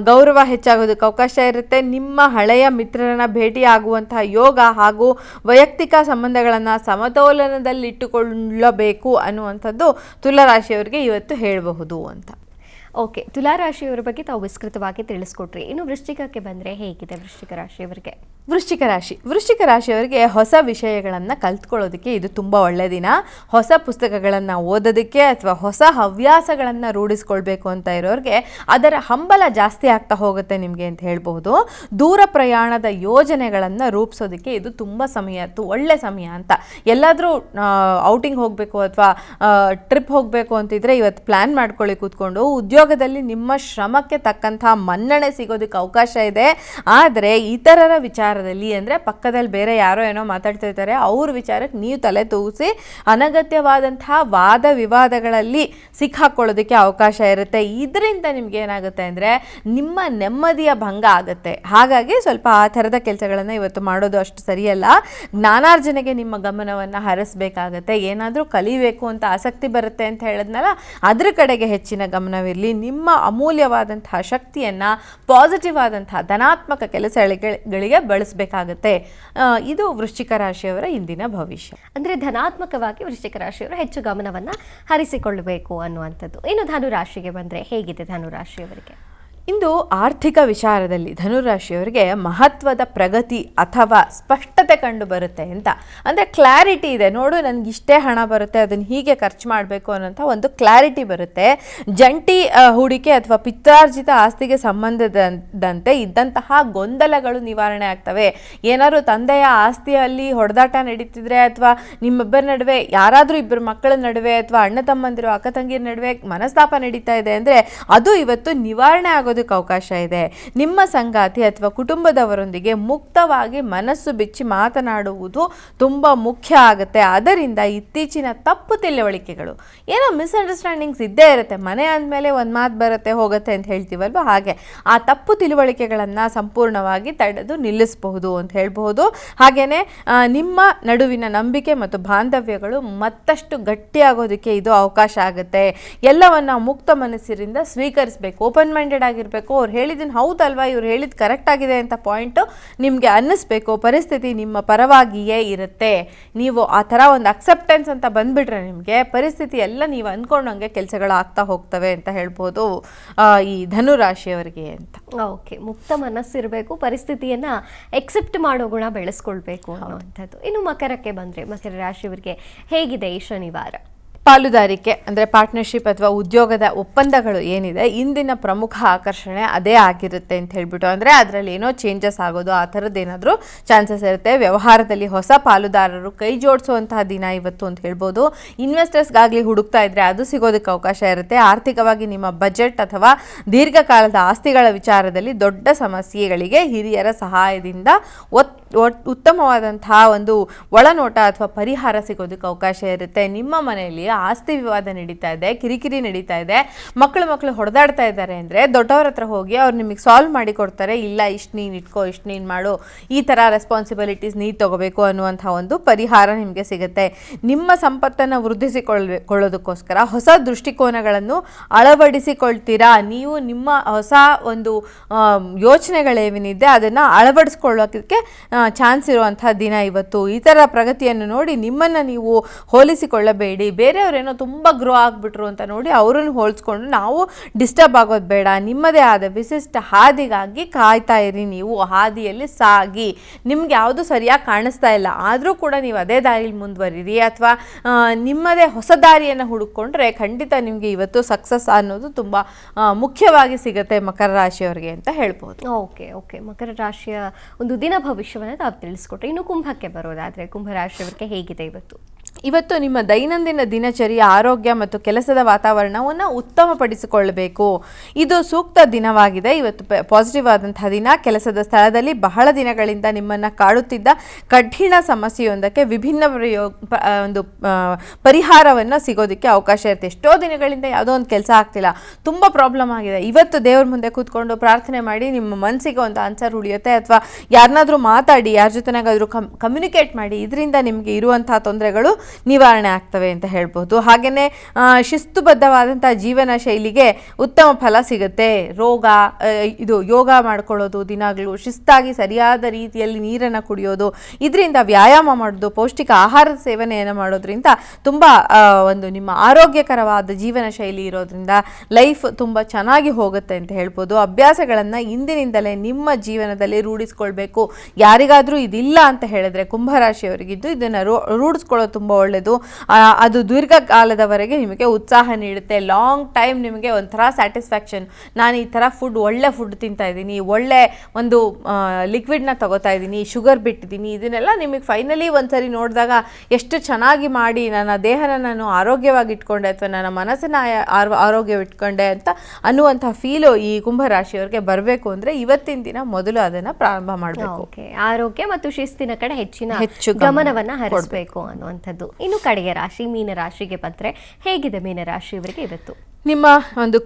ಗೌರವ ಹೆಚ್ಚಾಗೋದಕ್ಕೆ ಅವಕಾಶ ಇರುತ್ತೆ. ನಿಮ್ಮ ಹಳೆಯ ಮಿತ್ರರನ್ನ ಭೇಟಿಯಾಗುವಂತಹ ಯೋಗ ಹಾಗೂ ವೈಯಕ್ತಿಕ ಸಂಬಂಧಗಳನ್ನು ಸಮತೋಲನದಲ್ಲಿಟ್ಟುಕೊಳ್ಳಬೇಕು ಅನ್ನುವಂಥದ್ದು ತುಲಾರಾಶಿಯವರಿಗೆ ಇವತ್ತು ಹೇಳಬಹುದು ಅಂತ. ಓಕೆ, ತುಲಾರಾಶಿಯವರ ಬಗ್ಗೆ ತಾವು ವಿಸ್ತೃತವಾಗಿ ತಿಳಿಸ್ಕೊಟ್ರಿ. ಇನ್ನು ವೃಶ್ಚಿಕಕ್ಕೆ ಬಂದರೆ ಹೇಗಿದೆ ವೃಶ್ಚಿಕ ರಾಶಿಯವರಿಗೆ? ವೃಶ್ಚಿಕ ರಾಶಿಯವರಿಗೆ ಹೊಸ ವಿಷಯಗಳನ್ನು ಕಲ್ತ್ಕೊಳ್ಳೋದಕ್ಕೆ ಇದು ತುಂಬ ಒಳ್ಳೆಯ ದಿನ. ಹೊಸ ಪುಸ್ತಕಗಳನ್ನು ಓದೋದಕ್ಕೆ ಅಥವಾ ಹೊಸ ಹವ್ಯಾಸಗಳನ್ನು ರೂಢಿಸ್ಕೊಳ್ಬೇಕು ಅಂತ ಇರೋರಿಗೆ ಅದರ ಹಂಬಲ ಜಾಸ್ತಿ ಆಗ್ತಾ ಹೋಗುತ್ತೆ ನಿಮಗೆ ಅಂತ ಹೇಳ್ಬೋದು. ದೂರ ಪ್ರಯಾಣದ ಯೋಜನೆಗಳನ್ನು ರೂಪಿಸೋದಕ್ಕೆ ಇದು ತುಂಬ ಒಳ್ಳೆ ಸಮಯ ಅಂತ. ಎಲ್ಲಾದರೂ ಔಟಿಂಗ್ ಹೋಗಬೇಕು ಅಥವಾ ಟ್ರಿಪ್ ಹೋಗಬೇಕು ಅಂತಿದ್ರೆ ಇವತ್ತು ಪ್ಲ್ಯಾನ್ ಮಾಡ್ಕೊಳ್ಳಿ ಕೂತ್ಕೊಂಡು. ಉದ್ಯೋಗದಲ್ಲಿ ನಿಮ್ಮ ಶ್ರಮಕ್ಕೆ ತಕ್ಕಂಥ ಮನ್ನಣೆ ಸಿಗೋದಕ್ಕೆ ಅವಕಾಶ ಇದೆ. ಆದರೆ ಇತರರ ವಿಚಾರದಲ್ಲಿ ಅಂದರೆ ಪಕ್ಕದಲ್ಲಿ ಬೇರೆ ಯಾರೋ ಏನೋ ಮಾತಾಡ್ತಿರ್ತಾರೆ, ಅವ್ರ ವಿಚಾರಕ್ಕೆ ನೀವು ತಲೆ ತೂಗಿಸಿ ಅನಗತ್ಯವಾದಂತಹ ವಾದ ವಿವಾದಗಳಲ್ಲಿ ಸಿಕ್ಕಾಕೊಳ್ಳೋದಕ್ಕೆ ಅವಕಾಶ ಇರುತ್ತೆ. ಇದರಿಂದ ನಿಮ್ಗೆ ಏನಾಗುತ್ತೆ ಅಂದರೆ ನಿಮ್ಮ ನೆಮ್ಮದಿಯ ಭಂಗ ಆಗುತ್ತೆ. ಹಾಗಾಗಿ ಸ್ವಲ್ಪ ಆ ಥರದ ಕೆಲಸಗಳನ್ನು ಇವತ್ತು ಮಾಡೋದು ಅಷ್ಟು ಸರಿಯಲ್ಲ. ಜ್ಞಾನಾರ್ಜನೆಗೆ ನಿಮ್ಮ ಗಮನವನ್ನು ಹರಿಸಬೇಕಾಗತ್ತೆ. ಏನಾದರೂ ಕಲಿಬೇಕು ಅಂತ ಆಸಕ್ತಿ ಬರುತ್ತೆ ಅಂತ ಹೇಳಿದ್ನಲ್ಲ, ಅದ್ರ ಕಡೆಗೆ ಹೆಚ್ಚಿನ ಗಮನವಿರಲಿ. ನಿಮ್ಮ ಅಮೂಲ್ಯವಾದಂತಹ ಶಕ್ತಿಯನ್ನು ಪಾಸಿಟಿವ್ ಆದಂತಹ ಧನಾತ್ಮಕ ಕೆಲಸಗಳಿಗೆ ಬಳಸಬೇಕಾಗತ್ತೆ. ಇದು ವೃಶ್ಚಿಕ ರಾಶಿಯವರ ಇಂದಿನ ಭವಿಷ್ಯ. ಅಂದರೆ ಧನಾತ್ಮಕವಾಗಿ ವೃಶ್ಚಿಕ ರಾಶಿಯವರು ಹೆಚ್ಚು ಗಮನವನ್ನು ಹರಿಸಿಕೊಳ್ಳಬೇಕು ಅನ್ನುವಂಥದ್ದು. ಇನ್ನು ಧನುರಾಶಿಗೆ ಬಂದರೆ ಹೇಗಿದೆ ಧನುರಾಶಿಯವರಿಗೆ? ಇಂದು ಆರ್ಥಿಕ ವಿಚಾರದಲ್ಲಿ ಧನುರಾಶಿಯವರಿಗೆ ಮಹತ್ವದ ಪ್ರಗತಿ ಅಥವಾ ಸ್ಪಷ್ಟತೆ ಕಂಡು ಬರುತ್ತೆ ಅಂತ. ಅಂದರೆ ಕ್ಲಾರಿಟಿ ಇದೆ, ನೋಡು ನನಗೆ ಇಷ್ಟೇ ಹಣ ಬರುತ್ತೆ, ಅದನ್ನು ಹೀಗೆ ಖರ್ಚು ಮಾಡಬೇಕು ಅನ್ನೋಂಥ ಒಂದು ಕ್ಲಾರಿಟಿ ಬರುತ್ತೆ. ಜಂಟಿ ಹೂಡಿಕೆ ಅಥವಾ ಪಿತ್ರಾರ್ಜಿತ ಆಸ್ತಿಗೆ ಸಂಬಂಧದಂತೆ ಇದ್ದಂತಹ ಗೊಂದಲಗಳು ನಿವಾರಣೆ ಆಗ್ತವೆ. ಏನಾದರೂ ತಂದೆಯ ಆಸ್ತಿಯಲ್ಲಿ ಹೊಡೆದಾಟ ನಡೀತಿದ್ರೆ ಅಥವಾ ನಿಮ್ಮಿಬ್ಬರ ನಡುವೆ ಯಾರಾದರೂ ಇಬ್ಬರು ಮಕ್ಕಳ ನಡುವೆ ಅಥವಾ ಅಣ್ಣ ತಮ್ಮಂದಿರು ಅಕ್ಕ ತಂಗಿರ ನಡುವೆ ಮನಸ್ತಾಪ ನಡೀತಾ ಇದೆ ಅಂದರೆ ಅದು ಇವತ್ತು ನಿವಾರಣೆ ಆಗೋದಕ್ಕೆ ಅವಕಾಶ ಇದೆ. ನಿಮ್ಮ ಸಂಗಾತಿ ಅಥವಾ ಕುಟುಂಬದವರೊಂದಿಗೆ ಮುಕ್ತವಾಗಿ ಮನಸ್ಸು ಬಿಚ್ಚಿ ಮಾತನಾಡುವುದು ತುಂಬ ಮುಖ್ಯ ಆಗುತ್ತೆ. ಅದರಿಂದ ಇತ್ತೀಚಿನ ತಪ್ಪು ತಿಳುವಳಿಕೆಗಳು, ಏನೋ ಮಿಸ್ಅಂಡರ್ಸ್ಟ್ಯಾಂಡಿಂಗ್ಸ್ ಇದ್ದೇ ಇರುತ್ತೆ. ಮನೆ ಅಂದಮೇಲೆ ಒಂದು ಮಾತು ಬರುತ್ತೆ ಹೋಗುತ್ತೆ ಅಂತ ಹೇಳ್ತೀವಲ್ವ, ಹಾಗೆ ಆ ತಪ್ಪು ತಿಳುವಳಿಕೆಗಳನ್ನು ಸಂಪೂರ್ಣವಾಗಿ ತಡೆದು ನಿಲ್ಲಿಸಬಹುದು ಅಂತ ಹೇಳ್ಬಹುದು. ಹಾಗೆಯೇ ನಿಮ್ಮ ನಡುವಿನ ನಂಬಿಕೆ ಮತ್ತು ಬಾಂಧವ್ಯಗಳು ಮತ್ತಷ್ಟು ಗಟ್ಟಿಯಾಗೋದಕ್ಕೆ ಇದು ಅವಕಾಶ ಆಗುತ್ತೆ. ಎಲ್ಲವನ್ನ ಮುಕ್ತ ಮನಸ್ಸಿನಿಂದ ಸ್ವೀಕರಿಸಬೇಕು, ಓಪನ್ ಮೈಂಡೆಡ್ ಆಗಿರಬೇಕು. ಅವ್ರು ಹೇಳಿದ್ದನ್ನು ಹೌದಲ್ವಾ, ಇವ್ರು ಹೇಳಿದ್ದು ಕರೆಕ್ಟ್ ಆಗಿದೆ ಅಂತ ಪಾಯಿಂಟು ನಿಮಗೆ ಅನ್ನಿಸ್ಬೇಕು. ಪರಿಸ್ಥಿತಿ ನಿಮ್ಮ ಪರವಾಗಿಯೇ ಇರುತ್ತೆ. ನೀವು ಆ ಥರ ಒಂದು ಅಕ್ಸೆಪ್ಟೆನ್ಸ್ ಅಂತ ಬಂದುಬಿಟ್ರೆ ನಿಮಗೆ ಪರಿಸ್ಥಿತಿ ಎಲ್ಲ ನೀವು ಅಂದ್ಕೊಂಡಂಗೆ ಕೆಲಸಗಳು ಆಗ್ತಾ ಹೋಗ್ತವೆ ಅಂತ ಹೇಳ್ಬೋದು ಈ ಧನುರಾಶಿಯವರಿಗೆ ಅಂತ. ಓಕೆ, ಮುಕ್ತ ಮನಸ್ಸಿರಬೇಕು, ಪರಿಸ್ಥಿತಿಯನ್ನು ಎಕ್ಸೆಪ್ಟ್ ಮಾಡೋ ಗುಣ ಬೆಳೆಸ್ಕೊಳ್ಬೇಕು ಅನ್ನುವಂಥದ್ದು. ಇನ್ನು ಮಕರಕ್ಕೆ ಬಂದರೆ ಮಕರ ರಾಶಿಯವರಿಗೆ ಹೇಗಿದೆ ಈ ಶನಿವಾರ? ಪಾಲುದಾರಿಕೆ ಅಂದರೆ ಪಾರ್ಟ್ನರ್ಶಿಪ್ ಅಥವಾ ಉದ್ಯೋಗದ ಒಪ್ಪಂದಗಳು ಏನಿದೆ, ಇಂದಿನ ಪ್ರಮುಖ ಆಕರ್ಷಣೆ ಅದೇ ಆಗಿರುತ್ತೆ ಅಂತ ಹೇಳ್ಬಿಟ್ಟು. ಅಂದರೆ ಅದರಲ್ಲಿ ಏನೋ ಚೇಂಜಸ್ ಆಗೋದು ಆ ಥರದ್ದು ಏನಾದರೂ ಚಾನ್ಸಸ್ ಇರುತ್ತೆ. ವ್ಯವಹಾರದಲ್ಲಿ ಹೊಸ ಪಾಲುದಾರರು ಕೈ ಜೋಡಿಸುವಂತಹ ದಿನ ಇವತ್ತು ಅಂತ ಹೇಳ್ಬೋದು. ಇನ್ವೆಸ್ಟರ್ಸ್ಗಾಗಲಿ ಹುಡುಕ್ತಾ ಇದ್ದರೆ ಅದು ಸಿಗೋದಕ್ಕೆ ಅವಕಾಶ ಇರುತ್ತೆ. ಆರ್ಥಿಕವಾಗಿ ನಿಮ್ಮ ಬಜೆಟ್ ಅಥವಾ ದೀರ್ಘಕಾಲದ ಆಸ್ತಿಗಳ ವಿಚಾರದಲ್ಲಿ ದೊಡ್ಡ ಸಮಸ್ಯೆಗಳಿಗೆ ಹಿರಿಯರ ಸಹಾಯದಿಂದ ಉತ್ತಮವಾದಂತಹ ಒಂದು ಒಳನೋಟ ಅಥವಾ ಪರಿಹಾರ ಸಿಗೋದಕ್ಕೆ ಅವಕಾಶ ಇರುತ್ತೆ. ನಿಮ್ಮ ಮನೆಯಲ್ಲಿ ಆಸ್ತಿ ವಿವಾದ ನಡೀತಾ ಇದೆ, ಕಿರಿಕಿರಿ ನಡೀತಾ ಇದೆ, ಮಕ್ಕಳು ಹೊಡೆದಾಡ್ತಾ ಇದ್ದಾರೆ ಅಂದರೆ ದೊಡ್ಡವ್ರ ಹತ್ರ ಹೋಗಿ ಅವ್ರು ನಿಮಗೆ ಸಾಲ್ವ್ ಮಾಡಿ ಕೊಡ್ತಾರೆ. ಇಲ್ಲ, ಇಷ್ಟು ನೀನು ಇಟ್ಕೋ, ಇಷ್ಟು ನೀನು ಮಾಡು, ಈ ಥರ ರೆಸ್ಪಾನ್ಸಿಬಿಲಿಟೀಸ್ ನೀನು ತಗೋಬೇಕು ಅನ್ನುವಂಥ ಒಂದು ಪರಿಹಾರ ನಿಮಗೆ ಸಿಗುತ್ತೆ. ನಿಮ್ಮ ಸಂಪತ್ತನ್ನು ವೃದ್ಧಿಸಿಕೊಳ್ಳೋದಕ್ಕೋಸ್ಕರ ಹೊಸ ದೃಷ್ಟಿಕೋನಗಳನ್ನು ಅಳವಡಿಸಿಕೊಳ್ತೀರಾ. ನೀವು ನಿಮ್ಮ ಹೊಸ ಒಂದು ಯೋಚನೆಗಳೇನಿದೆ ಅದನ್ನು ಅಳವಡಿಸ್ಕೊಳ್ಳೋದಕ್ಕೆ ಚಾನ್ಸ್ ಇರುವಂಥ ದಿನ ಇವತ್ತು. ಇತರ ಪ್ರಗತಿಯನ್ನು ನೋಡಿ ನಿಮ್ಮನ್ನು ನೀವು ಹೋಲಿಸಿಕೊಳ್ಳಬೇಡಿ. ಬೇರೆಯವರೇನೋ ತುಂಬ ಗ್ರೋ ಆಗಿಬಿಟ್ರು ಅಂತ ನೋಡಿ ಅವರನ್ನು ಹೋಲಿಸ್ಕೊಂಡು ನಾವು ಡಿಸ್ಟರ್ಬ್ ಆಗೋದು ಬೇಡ. ನಿಮ್ಮದೇ ಆದ ವಿಶಿಷ್ಟ ಹಾದಿಗಾಗಿ ಕಾಯ್ತಾ ಇರಿ. ನೀವು ಹಾದಿಯಲ್ಲಿ ಸಾಗಿ. ನಿಮ್ಗೆ ಯಾವುದು ಸರಿಯಾಗಿ ಕಾಣಿಸ್ತಾ ಇಲ್ಲ ಆದರೂ ಕೂಡ ನೀವು ಅದೇ ದಾರಿಯಲ್ಲಿ ಮುಂದುವರಿರಿ ಅಥವಾ ನಿಮ್ಮದೇ ಹೊಸ ದಾರಿಯನ್ನು ಹುಡುಕೊಂಡ್ರೆ ಖಂಡಿತ ನಿಮಗೆ ಇವತ್ತು ಸಕ್ಸಸ್ ಅನ್ನೋದು ತುಂಬ ಮುಖ್ಯವಾಗಿ ಸಿಗುತ್ತೆ ಮಕರ ರಾಶಿಯವರಿಗೆ ಅಂತ ಹೇಳ್ಬೋದು. ಓಕೆ, ಮಕರ ರಾಶಿಯ ಒಂದು ದಿನ ಭವಿಷ್ಯವನ್ನು ತಾವು ತಿಳಿಸ್ಕೊಟ್ರೆ. ಇನ್ನು ಕುಂಭಕ್ಕೆ ಬರೋದಾದರೆ ಕುಂಭರಾಶಿಯವರಿಗೆ ಹೇಗಿದೆ ಇವತ್ತು? ಇವತ್ತು ನಿಮ್ಮ ದೈನಂದಿನ ದಿನಚರಿಯ ಆರೋಗ್ಯ ಮತ್ತು ಕೆಲಸದ ವಾತಾವರಣವನ್ನು ಉತ್ತಮಪಡಿಸಿಕೊಳ್ಳಬೇಕು. ಇದು ಸೂಕ್ತ ದಿನವಾಗಿದೆ. ಇವತ್ತು ಪಾಸಿಟಿವ್ ಆದಂತಹ ದಿನ. ಕೆಲಸದ ಸ್ಥಳದಲ್ಲಿ ಬಹಳ ದಿನಗಳಿಂದ ನಿಮ್ಮನ್ನು ಕಾಡುತ್ತಿದ್ದ ಕಠಿಣ ಸಮಸ್ಯೆಯೊಂದಕ್ಕೆ ವಿಭಿನ್ನ ಒಂದು ಪರಿಹಾರವನ್ನು ಸಿಗೋದಕ್ಕೆ ಅವಕಾಶ ಇರುತ್ತೆ. ಎಷ್ಟೋ ದಿನಗಳಿಂದ ಯಾವುದೋ ಒಂದು ಕೆಲಸ ಆಗ್ತಿಲ್ಲ, ತುಂಬ ಪ್ರಾಬ್ಲಮ್ ಆಗಿದೆ. ಇವತ್ತು ದೇವ್ರ ಮುಂದೆ ಕೂತ್ಕೊಂಡು ಪ್ರಾರ್ಥನೆ ಮಾಡಿ ನಿಮ್ಮ ಮನಸ್ಸಿಗೆ ಒಂದು ಆನ್ಸರ್ ಉಳಿಯುತ್ತೆ, ಅಥವಾ ಯಾರನ್ನಾದರೂ ಮಾತಾಡಿ, ಯಾರ ಜೊತೆನಾಗಾದರೂ ಕಮ್ಯುನಿಕೇಟ್ ಮಾಡಿ, ಇದರಿಂದ ನಿಮಗೆ ಇರುವಂತಹ ತೊಂದರೆಗಳು ನಿವಾರಣೆ ಆಗ್ತವೆ ಅಂತ ಹೇಳ್ಬೋದು. ಹಾಗೆಯೇ ಶಿಸ್ತುಬದ್ಧವಾದಂಥ ಜೀವನ ಶೈಲಿಗೆ ಉತ್ತಮ ಫಲ ಸಿಗುತ್ತೆ. ಯೋಗ ಮಾಡ್ಕೊಳ್ಳೋದು, ದಿನಾಗಲೂ ಶಿಸ್ತಾಗಿ ಸರಿಯಾದ ರೀತಿಯಲ್ಲಿ ನೀರನ್ನು ಕುಡಿಯೋದು, ಇದರಿಂದ ವ್ಯಾಯಾಮ ಮಾಡೋದು, ಪೌಷ್ಟಿಕ ಆಹಾರದ ಸೇವನೆಯನ್ನು ಮಾಡೋದ್ರಿಂದ ತುಂಬ ಒಂದು ನಿಮ್ಮ ಆರೋಗ್ಯಕರವಾದ ಜೀವನ ಶೈಲಿ ಇರೋದ್ರಿಂದ ಲೈಫ್ ತುಂಬ ಚೆನ್ನಾಗಿ ಹೋಗುತ್ತೆ ಅಂತ ಹೇಳ್ಬೋದು. ಅಭ್ಯಾಸಗಳನ್ನು ಇಂದಿನಿಂದಲೇ ನಿಮ್ಮ ಜೀವನದಲ್ಲಿ ರೂಢಿಸ್ಕೊಳ್ಬೇಕು. ಯಾರಿಗಾದರೂ ಇದಿಲ್ಲ ಅಂತ ಹೇಳಿದ್ರೆ ಕುಂಭರಾಶಿಯವರಿಗಿದ್ದು ಇದನ್ನು ರೂಢಿಸ್ಕೊಳ್ಳೋದು ತುಂಬ ಒಳ್ಳೆಯದು. ಅದು ದೀರ್ಘಕಾಲದವರೆಗೆ ನಿಮಗೆ ಉತ್ಸಾಹ ನೀಡುತ್ತೆ. ಲಾಂಗ್ ಟೈಮ್ ನಿಮಗೆ ಒಂಥರ ಸ್ಯಾಟಿಸ್ಫ್ಯಾಕ್ಷನ್. ನಾನು ಈ ಥರ ಒಳ್ಳೆ ಫುಡ್ ತಿಂತಾ ಇದ್ದೀನಿ, ಒಳ್ಳೆ ಒಂದು ಲಿಕ್ವಿಡ್ನ ತಗೋತಾ ಇದ್ದೀನಿ, ಶುಗರ್ ಬಿಟ್ಟಿದ್ದೀನಿ, ಇದನ್ನೆಲ್ಲ ನಿಮಗೆ ಫೈನಲಿ ಒಂದ್ಸರಿ ನೋಡಿದಾಗ ಎಷ್ಟು ಚೆನ್ನಾಗಿ ಮಾಡಿ ನನ್ನ ದೇಹನ ನಾನು ಆರೋಗ್ಯವಾಗಿ ಇಟ್ಕೊಂಡೆ ಅಥವಾ ನನ್ನ ಮನಸ್ಸನ್ನು ಆರೋಗ್ಯವಿಟ್ಕೊಂಡೆ ಅಂತ ಅನ್ನುವಂಥ ಫೀಲು ಈ ಕುಂಭರಾಶಿಯವರಿಗೆ ಬರಬೇಕು ಅಂದರೆ ಇವತ್ತಿನ ದಿನ ಮೊದಲು ಅದನ್ನು ಪ್ರಾರಂಭ ಮಾಡಬೇಕು. ಆರೋಗ್ಯ ಮತ್ತು ಶಿಸ್ತಿನ ಕಡೆ ಹೆಚ್ಚು ಗಮನವನ್ನು ಹರಿಸಬೇಕು ಅನ್ನುವಂಥದ್ದು. ಇನ್ನು ಕಡೆಯ ರಾಶಿ ಮೀನರಾಶಿಗೆ ಬಂದರೆ ಹೇಗಿದೆ ಮೀನರಾಶಿಯವರಿಗೆ ಇವತ್ತು? ನಿಮ್ಮ ಒಂದು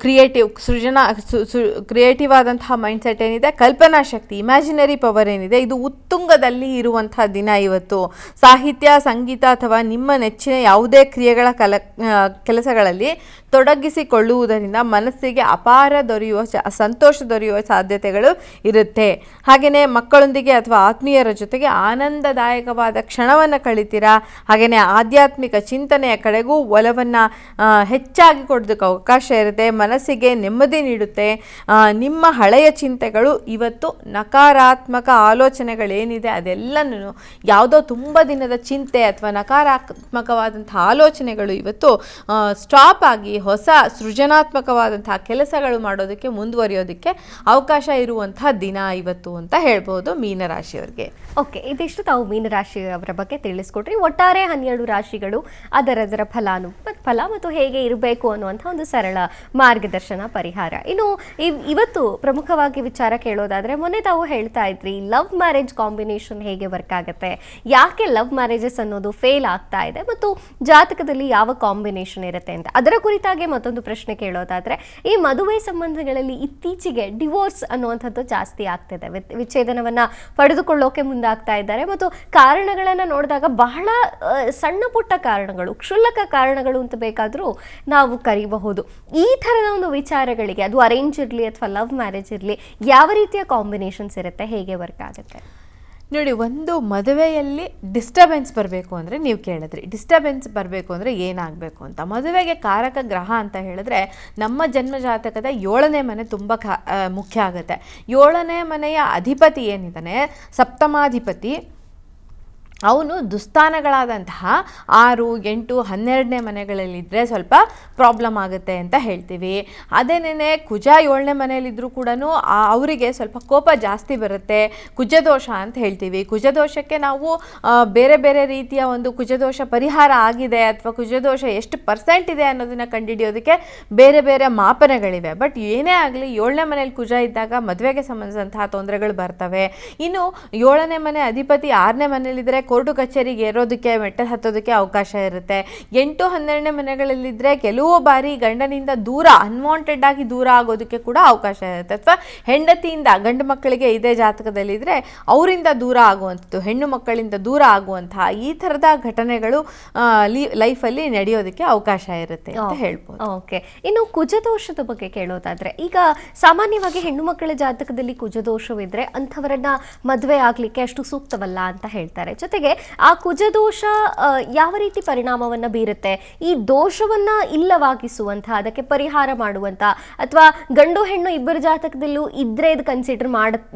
ಕ್ರಿಯೇಟಿವ್ ಆದಂತಹ ಮೈಂಡ್ಸೆಟ್ ಏನಿದೆ, ಕಲ್ಪನಾ ಶಕ್ತಿ, ಇಮ್ಯಾಜಿನರಿ ಪವರ್ ಏನಿದೆ, ಇದು ಉತ್ತುಂಗದಲ್ಲಿ ಇರುವಂತಹ ದಿನ ಇವತ್ತು. ಸಾಹಿತ್ಯ, ಸಂಗೀತ ಅಥವಾ ನಿಮ್ಮ ನೆಚ್ಚಿನ ಯಾವುದೇ ಕ್ರಿಯೆಗಳ ಕೆಲಸಗಳಲ್ಲಿ ತೊಡಗಿಸಿಕೊಳ್ಳುವುದರಿಂದ ಮನಸ್ಸಿಗೆ ಅಪಾರ ಸಂತೋಷ ದೊರೆಯುವ ಸಾಧ್ಯತೆಗಳು ಇರುತ್ತೆ. ಹಾಗೆಯೇ ಮಕ್ಕಳೊಂದಿಗೆ ಅಥವಾ ಆತ್ಮೀಯರ ಜೊತೆಗೆ ಆನಂದದಾಯಕವಾದ ಕ್ಷಣವನ್ನು ಕಳಿತೀರಾ. ಹಾಗೆಯೇ ಆಧ್ಯಾತ್ಮಿಕ ಚಿಂತನೆಯ ಕಡೆಗೂ ಒಲವನ್ನು ಹೆಚ್ಚಾಗಿ ಕೊಡೋದಕ್ಕೆ ಅವಕಾಶ ಇರುತ್ತೆ. ಮನಸ್ಸಿಗೆ ನೆಮ್ಮದಿ ನೀಡುತ್ತೆ. ನಿಮ್ಮ ಹಳೆಯ ಚಿಂತೆಗಳು ಇವತ್ತು ನಕಾರಾತ್ಮಕ ಆಲೋಚನೆಗಳೇನಿದೆ ಅದೆಲ್ಲನೂ ಯಾವುದೋ ತುಂಬ ದಿನದ ಚಿಂತೆ ಅಥವಾ ನಕಾರಾತ್ಮಕವಾದಂಥ ಆಲೋಚನೆಗಳು ಇವತ್ತು ಸ್ಟಾಪ್ ಆಗಿ ಹೊಸ ಸೃಜನಾತ್ಮಕವಾದಂತಹ ಕೆಲಸಗಳು ಮಾಡೋದಕ್ಕೆ ಮುಂದುವರಿಯೋದಕ್ಕೆ ಅವಕಾಶ ಇರುವಂತಹ ದಿನ ಇವತ್ತು ಅಂತ ಹೇಳ್ಬೋದು ಮೀನರಾಶಿಯವರಿಗೆ. ಓಕೆ, ಇದಿಷ್ಟು ತಾವು ಮೀನರಾಶಿಯವರ ಬಗ್ಗೆ ತಿಳಿಸ್ಕೊಟ್ರಿ. ಒಟ್ಟಾರೆ 12 ರಾಶಿಗಳು ಅದರದರ ಫಲ ಮತ್ತು ಹೇಗೆ ಇರಬೇಕು ಅನ್ನುವಂಥ ಒಂದು ಸರಳ ಮಾರ್ಗದರ್ಶನ, ಪರಿಹಾರ. ಇನ್ನು ಇವತ್ತು ಪ್ರಮುಖವಾಗಿ ವಿಚಾರ ಕೇಳೋದಾದ್ರೆ, ಮೊನ್ನೆ ತಾವು ಹೇಳ್ತಾ ಇದ್ರಿ ಲವ್ ಮ್ಯಾರೇಜ್ ಕಾಂಬಿನೇಷನ್ ಹೇಗೆ ವರ್ಕ್ ಆಗುತ್ತೆ, ಯಾಕೆ ಲವ್ ಮ್ಯಾರೇಜಸ್ ಅನ್ನೋದು ಫೇಲ್ ಆಗ್ತಾ ಇದೆ ಮತ್ತು ಜಾತಕದಲ್ಲಿ ಯಾವ ಕಾಂಬಿನೇಷನ್ ಇರುತ್ತೆ ಅಂತ. ಅದರ ಕುರಿತಾಗಿ ಮತ್ತೊಂದು ಪ್ರಶ್ನೆ ಕೇಳೋದಾದ್ರೆ, ಈ ಮದುವೆ ಸಂಬಂಧಗಳಲ್ಲಿ ಇತ್ತೀಚೆಗೆ ಡಿವೋರ್ಸ್ ಅನ್ನುವಂಥದ್ದು ಜಾಸ್ತಿ ಆಗ್ತಿದೆ. ವಿಚ್ಛೇದನವನ್ನ ಪಡೆದುಕೊಳ್ಳೋಕೆ ಮುಂದಾಗ್ತಾ ಇದ್ದಾರೆ ಮತ್ತು ಕಾರಣಗಳನ್ನ ನೋಡಿದಾಗ ಬಹಳ ಸಣ್ಣ ಪುಟ್ಟ ಕಾರಣಗಳು, ಕ್ಷುಲ್ಲಕ ಕಾರಣಗಳು ಅಂತ ಬೇಕಾದರೂ ನಾವು ಕರಿಬಹುದು. ಈ ಥರದ ಒಂದು ವಿಚಾರಗಳಿಗೆ, ಅದು ಅರೇಂಜ್ ಇರಲಿ ಅಥವಾ ಲವ್ ಮ್ಯಾರೇಜ್ ಇರಲಿ, ಯಾವ ರೀತಿಯ ಕಾಂಬಿನೇಷನ್ಸ್ ಇರುತ್ತೆ, ಹೇಗೆ ವರ್ಕ್ ಆಗುತ್ತೆ? ನೋಡಿ, ಒಂದು ಮದುವೆಯಲ್ಲಿ ಡಿಸ್ಟರ್ಬೆನ್ಸ್ ಬರಬೇಕು ಅಂದರೆ, ನೀವು ಕೇಳಿದ್ರಿ ಡಿಸ್ಟರ್ಬೆನ್ಸ್ ಬರಬೇಕು ಅಂದರೆ ಏನಾಗಬೇಕು ಅಂತ. ಮದುವೆಗೆ ಕಾರಕ ಗ್ರಹ ಅಂತ ಹೇಳಿದ್ರೆ ನಮ್ಮ ಜನ್ಮ ಜಾತಕದ 7ನೇ ಮನೆ ತುಂಬ ಮುಖ್ಯ ಆಗುತ್ತೆ. 7ನೇ ಮನೆಯ ಅಧಿಪತಿ ಏನಿದ್ದಾನೆ, ಸಪ್ತಮಾಧಿಪತಿ, ಅವನು ದುಸ್ಥಾನಗಳಾದಂತಹ 6, 8, 12ನೇ ಮನೆಗಳಲ್ಲಿದ್ದರೆ ಸ್ವಲ್ಪ ಪ್ರಾಬ್ಲಮ್ ಆಗುತ್ತೆ ಅಂತ ಹೇಳ್ತೀವಿ. ಅದೇನೇ ಕುಜ 7ನೇ ಮನೆಯಲ್ಲಿದ್ದರೂ ಕೂಡ ಅವರಿಗೆ ಸ್ವಲ್ಪ ಕೋಪ ಜಾಸ್ತಿ ಬರುತ್ತೆ, ಕುಜದೋಷ ಅಂತ ಹೇಳ್ತೀವಿ. ಕುಜದೋಷಕ್ಕೆ ನಾವು ಬೇರೆ ಬೇರೆ ರೀತಿಯ ಒಂದು ಕುಜದೋಷ ಪರಿಹಾರ ಆಗಿದೆ ಅಥವಾ ಕುಜದೋಷ ಎಷ್ಟು % ಇದೆ ಅನ್ನೋದನ್ನು ಕಂಡುಹಿಡಿಯೋದಕ್ಕೆ ಬೇರೆ ಬೇರೆ ಮಾಪನಗಳಿವೆ. ಬಟ್ ಏನೇ ಆಗಲಿ 7ನೇ ಮನೆಯಲ್ಲಿ ಕುಜ ಇದ್ದಾಗ ಮದುವೆಗೆ ಸಂಬಂಧಿಸಿದಂತಹ ತೊಂದರೆಗಳು ಬರ್ತವೆ. ಇನ್ನು 7ನೇ ಮನೆ ಅಧಿಪತಿ 6ನೇ ಮನೆಯಲ್ಲಿದ್ದರೆ ಕೋರ್ಟು ಕಚೇರಿಗೆ ಏರೋದಕ್ಕೆ, ಮೆಟ್ಟಲು ಹತ್ತೋದಕ್ಕೆ ಅವಕಾಶ ಇರುತ್ತೆ. 8, 12ನೇ ಮನೆಗಳಲ್ಲಿದ್ದರೆ ಕೆಲವು ಬಾರಿ ಗಂಡನಿಂದ ದೂರ, ಅನ್ವಾಂಟೆಡ್ ಆಗಿ ದೂರ ಆಗೋದಕ್ಕೆ ಕೂಡ ಅವಕಾಶ ಇರುತ್ತೆ. ಅಥವಾ ಹೆಂಡತಿಯಿಂದ, ಗಂಡು ಮಕ್ಕಳಿಗೆ ಇದೇ ಜಾತಕದಲ್ಲಿದ್ದರೆ ಅವರಿಂದ ದೂರ ಆಗುವಂಥದ್ದು, ಹೆಣ್ಣು ಮಕ್ಕಳಿಂದ ದೂರ ಆಗುವಂತಹ ಈ ಥರದ ಘಟನೆಗಳು ಲೈಫಲ್ಲಿ ನಡೆಯೋದಕ್ಕೆ ಅವಕಾಶ ಇರುತ್ತೆ ಅಂತ ಹೇಳ್ಬೋದು. ಓಕೆ, ಇನ್ನು ಕುಜದೋಷದ ಬಗ್ಗೆ ಕೇಳೋದಾದ್ರೆ, ಈಗ ಸಾಮಾನ್ಯವಾಗಿ ಹೆಣ್ಣು ಮಕ್ಕಳ ಜಾತಕದಲ್ಲಿ ಕುಜದೋಷವಿದ್ರೆ ಅಂಥವರನ್ನ ಮದುವೆ ಆಗ್ಲಿಕ್ಕೆ ಅಷ್ಟು ಸೂಕ್ತವಲ್ಲ ಅಂತ ಹೇಳ್ತಾರೆ. ಜೊತೆಗೆ ಆ ಕುಜದೋಷ ಯಾವ ರೀತಿ ಪರಿಣಾಮವನ್ನ ಬೀರುತ್ತೆ, ಈ ದೋಷವನ್ನ ಇಲ್ಲವಾಗಿಸುವಂತ, ಅದಕ್ಕೆ ಪರಿಹಾರ ಮಾಡುವಂತ, ಅಥವಾ ಗಂಡು ಹೆಣ್ಣು ಇಬ್ಬರ ಜಾತಕದಲ್ಲೂ ಇದ್ರೆ ಇದು ಕನ್ಸಿಡರ್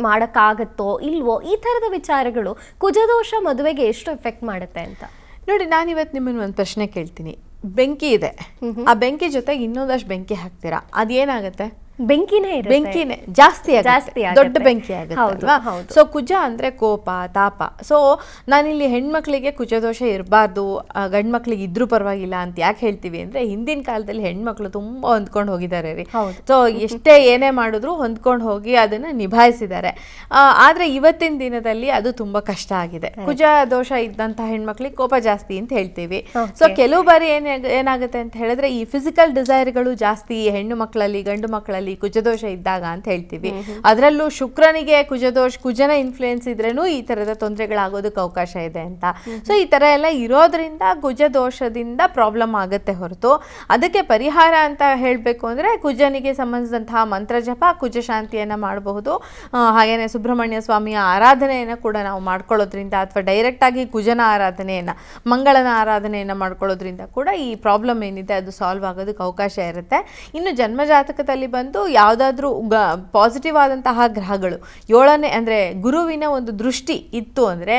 ಮಾಡಕ್ಕಾಗತ್ತೋ ಇಲ್ವೋ, ಈ ತರದ ವಿಚಾರಗಳು ಕುಜದೋಷ ಮದುವೆಗೆ ಎಷ್ಟು ಎಫೆಕ್ಟ್ ಮಾಡುತ್ತೆ ಅಂತ. ನೋಡಿ, ನಾನಿವತ್ತು ನಿಮ್ಮನ್ನು ಒಂದು ಪ್ರಶ್ನೆ ಕೇಳ್ತೀನಿ. ಬೆಂಕಿ ಇದೆ, ಆ ಬೆಂಕಿ ಜೊತೆಗೆ ಇನ್ನೊಂದಷ್ಟು ಬೆಂಕಿ ಹಾಕ್ತೀರಾ, ಅದೇನಾಗುತ್ತೆ? ಬೆಂಕಿನೇ ಇರುತ್ತೆ. ಬೆಂಕಿನೇ ಜಾಸ್ತಿ ಜಾಸ್ತಿ ಆಗುತ್ತೆ, ದೊಡ್ಡ ಆಗುತ್ತೆ. ಬೆಂಕಿ ಹೌದು, ಆಗುತ್ತೆ. ಹೌದು. ಸೊ ಕುಜ ಅಂದ್ರೆ ಕೋಪ, ತಾಪ. ಸೊ ನಾನಿಲ್ಲಿ ಹೆಣ್ಮಕ್ಳಿಗೆ ಕುಜದೋಷ ಇರಬಾರ್ದು, ಗಂಡು ಮಕ್ಳಿಗೆ ಇದ್ರೂ ಪರವಾಗಿಲ್ಲ ಅಂತ ಯಾಕೆ ಹೇಳ್ತೀವಿ ಅಂದ್ರೆ, ಹಿಂದಿನ ಕಾಲದಲ್ಲಿ ಹೆಣ್ಮಕ್ಳು ತುಂಬಾ ಹೊಂದ್ಕೊಂಡು ಹೋಗಿದ್ದಾರೆ ರೀ. ಹೌದು. ಸೊ ಎಷ್ಟೇ ಏನೇ ಮಾಡಿದ್ರು ಹೊಂದ್ಕೊಂಡು ಹೋಗಿ ಅದನ್ನ ನಿಭಾಯಿಸಿದ್ದಾರೆ. ಆದ್ರೆ ಇವತ್ತಿನ ದಿನದಲ್ಲಿ ಅದು ತುಂಬಾ ಕಷ್ಟ ಆಗಿದೆ. ಕುಜ ದೋಷ ಇದ್ದಂತ ಹೆಣ್ಮಕ್ಳಿಗೆ ಕೋಪ ಜಾಸ್ತಿ ಅಂತ ಹೇಳ್ತೀವಿ. ಸೊ ಕೆಲವು ಬಾರಿ ಏನಾಗುತ್ತೆ ಅಂತ ಹೇಳಿದ್ರೆ, ಈ ಫಿಸಿಕಲ್ ಡಿಸೈರ್ಗಳು ಜಾಸ್ತಿ ಹೆಣ್ಣು ಮಕ್ಕಳಲ್ಲಿ, ಗಂಡು ಮಕ್ಕಳಲ್ಲಿ ಕುಜದೋಷ ಇದ್ದಾಗ ಅಂತ ಹೇಳ್ತೀವಿ. ಅದರಲ್ಲೂ ಶುಕ್ರನಿಗೆ ಕುಜನ ಇನ್ಫ್ಲೂಯೆನ್ಸ್ ಇದ್ರೇನು ಈ ತರದ ತೊಂದರೆಗಳಾಗೋದಕ್ಕೆ ಅವಕಾಶ ಇದೆ ಅಂತ. ಸೊ ಈ ತರ ಎಲ್ಲ ಇರೋದ್ರಿಂದ ಕುಜದೋಷದಿಂದ ಪ್ರಾಬ್ಲಮ್ ಆಗುತ್ತೆ ಹೊರತು, ಅದಕ್ಕೆ ಪರಿಹಾರ ಅಂತ ಹೇಳಬೇಕು ಅಂದ್ರೆ ಕುಜನಿಗೆ ಸಂಬಂಧಿಸಿದಂತಹ ಮಂತ್ರ ಜಪ, ಕುಜ ಶಾಂತಿಯನ್ನ ಮಾಡಬಹುದು. ಹಾಗೇನೆ ಸುಬ್ರಹ್ಮಣ್ಯ ಸ್ವಾಮಿಯ ಆರಾಧನೆಯನ್ನ ಕೂಡ ನಾವು ಮಾಡ್ಕೊಳ್ಳೋದ್ರಿಂದ, ಅಥವಾ ಡೈರೆಕ್ಟ್ ಆಗಿ ಕುಜನ ಆರಾಧನೆಯನ್ನ, ಮಂಗಳನ ಆರಾಧನೆಯನ್ನ ಮಾಡ್ಕೊಳ್ಳೋದ್ರಿಂದ ಕೂಡ ಈ ಪ್ರಾಬ್ಲಮ್ ಏನಿದೆ ಅದು ಸಾಲ್ವ್ ಆಗೋದಕ್ಕೆ ಅವಕಾಶ ಇರುತ್ತೆ. ಇನ್ನು ಜನ್ಮ ಜಾತಕದಲ್ಲಿ ಬಂದು ಯಾವುದಾದ್ರೂ ಪಾಸಿಟಿವ್ ಆದಂತಹ ಗ್ರಹಗಳು 7ನೇ ಅಂದರೆ ಗುರುವಿನ ಒಂದು ದೃಷ್ಟಿ ಇತ್ತು ಅಂದರೆ,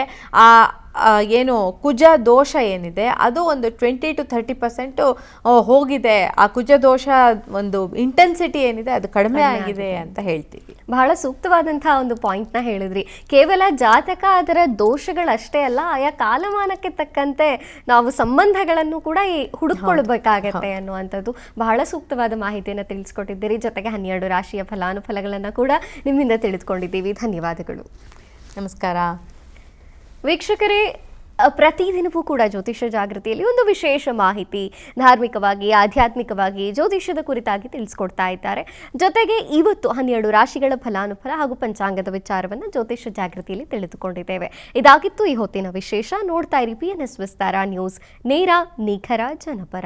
ಏನು ಕುಜ ದೋಷ ಏನಿದೆ ಅದು ಒಂದು 20 to 30% ಹೋಗಿದೆ. ಆ ಕುಜ ದೋಷ ಒಂದು ಇಂಟೆನ್ಸಿಟಿ ಏನಿದೆ ಅದು ಕಡಿಮೆ ಆಗಿದೆ ಅಂತ ಹೇಳ್ತೀವಿ. ಬಹಳ ಸೂಕ್ತವಾದಂತಹ ಒಂದು ಪಾಯಿಂಟ್ನ ಹೇಳಿದ್ರಿ. ಕೇವಲ ಜಾತಕ ಅದರ ದೋಷಗಳಷ್ಟೇ ಅಲ್ಲ, ಆಯಾ ಕಾಲಮಾನಕ್ಕೆ ತಕ್ಕಂತೆ ನಾವು ಸಂಬಂಧಗಳನ್ನು ಕೂಡ ಹುಡುಕೊಳ್ಬೇಕಾಗತ್ತೆ ಅನ್ನುವಂಥದ್ದು ಬಹಳ ಸೂಕ್ತವಾದ ಮಾಹಿತಿಯನ್ನು ತಿಳಿಸ್ಕೊಟ್ಟಿದ್ದೀರಿ. ಜೊತೆಗೆ 12 ರಾಶಿಯ ಫಲಾನುಫಲಗಳನ್ನು ಕೂಡ ನಿಮ್ಮಿಂದ ತಿಳಿದುಕೊಂಡಿದ್ದೀವಿ. ಧನ್ಯವಾದಗಳು. ನಮಸ್ಕಾರ ವೀಕ್ಷಕರೇ, ಪ್ರತಿದಿನವೂ ಕೂಡ ಜ್ಯೋತಿಷ್ಯ ಜಾಗೃತಿಯಲ್ಲಿ ಒಂದು ವಿಶೇಷ ಮಾಹಿತಿ, ಧಾರ್ಮಿಕವಾಗಿ, ಆಧ್ಯಾತ್ಮಿಕವಾಗಿ, ಜ್ಯೋತಿಷ್ಯದ ಕುರಿತಾಗಿ ತಿಳಿಸ್ಕೊಡ್ತಾ ಇದ್ದಾರೆ. ಜೊತೆಗೆ ಇವತ್ತು 12 ರಾಶಿಗಳ ಫಲಾನುಫಲ ಹಾಗೂ ಪಂಚಾಂಗದ ವಿಚಾರವನ್ನು ಜ್ಯೋತಿಷ್ಯ ಜಾಗೃತಿಯಲ್ಲಿ ತಿಳಿದುಕೊಂಡಿದ್ದೇವೆ. ಇದಾಗಿತ್ತು ಈ ಹೊತ್ತಿನ ವಿಶೇಷ. ನೋಡ್ತಾ ಇರಿ PNS ವಿಸ್ತಾರ ನ್ಯೂಸ್, ನೇರ ನಿಖರ ಜನಪರ.